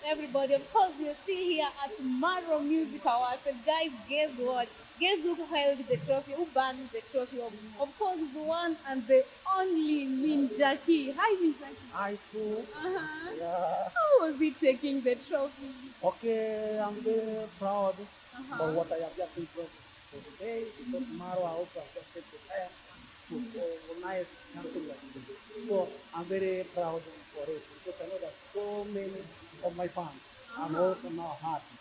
everybody. Of course, we're still here at Marwa Music Awards. And guys, guess what? Guess who held the trophy? Who bagged the trophy? Of course, the one and the only Minjaki. Hi, Minjaki. I too. Uh-huh. Yeah. How was he taking the trophy? Okay, I'm very proud Uh-huh. for what I have just improved for today because tomorrow I also have just take the time to organize something like this. So I'm very proud for it because I know that so many of my fans are also now happy.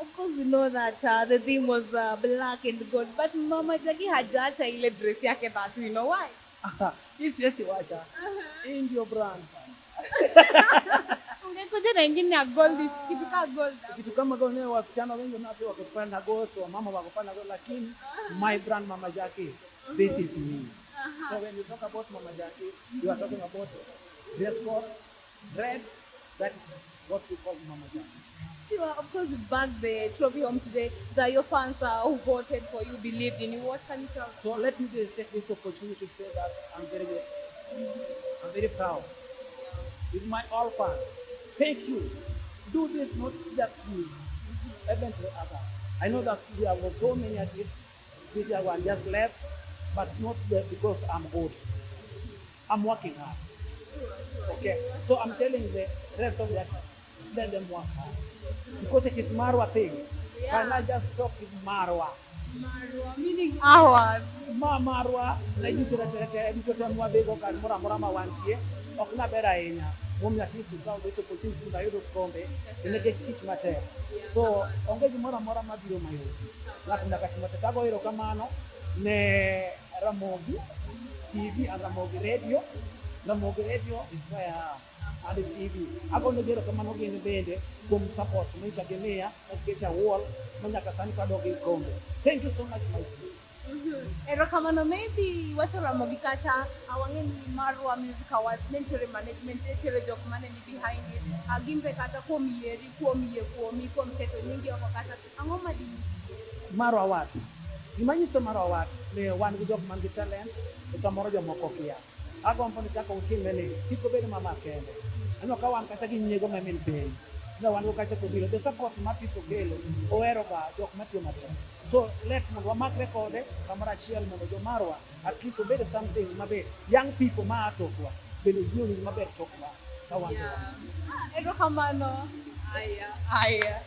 Of course, we know that the theme was black and gold, but Mama Jackie had hajaacha ile dress yake that we know why. Yes, yes, Iwacha. In your brand. Ungekuja na ingine ya gold, kitu ka gold. Kitu kama gone wasichana wengi nao wakipanda goso, mama wakipanda goso, lakini my brand Mama Jackie, this is me. So when you talk about Mama Jackie, you are talking about dress code, red, that is what we call Mama Jackie. Sure, of course, you bagged the trophy home today. That your fans who voted for you, believed in you. What can you tell them? So let me just take this opportunity to say that I'm very proud with my all fans. Thank you. Do this not just me, even to others. I know that we have got so many artists. This year one just left, but not because I'm good. I'm working hard. Okay. So I'm telling the rest of the artists, let them work hard. Because it is Marwa thing. Can I just talk with Marwa? Marwa, meaning ours. Marwa, na jitira tete mwa bego kan mura mawantie. Okna bera enya. Mumya kisi kwa wecho potin kuda yodo kombe. Elege teach mater. So ongeji mura mabiro mayo. Ngati ndakati matatago hiro kamano ne Ramogi TV and Ramogi Radio. Ramogi Radio is where and the TV. Ako ndogero kamano gene bende kum support mecha gemea oketa wall manyaka kani kadogi kombe. Thank you so much my friend. Erokamano maybe Ramogi kata awangeni Marwa Music Awards mentor management etere jok mane ni behind it. Agimbe kata komieri kuomi keto nyingi wakata angoma di Marwa wat. Imanyiso Marwa wat le wan gi jok man gi talent utamoro jomoko kia. Ako mponi chako utimene kiko bede mama kende. Ano ka wan kata gi nyego mamin pay. No wan go kata ko bilo the support mati so gelo oero ga jok matiyo maber. So let me work record kamara chiel mondo jo Marwa at least obed something maber. Young people ma atokwa bende yuni maber tokwa. Kawan. Erokamano. Aya.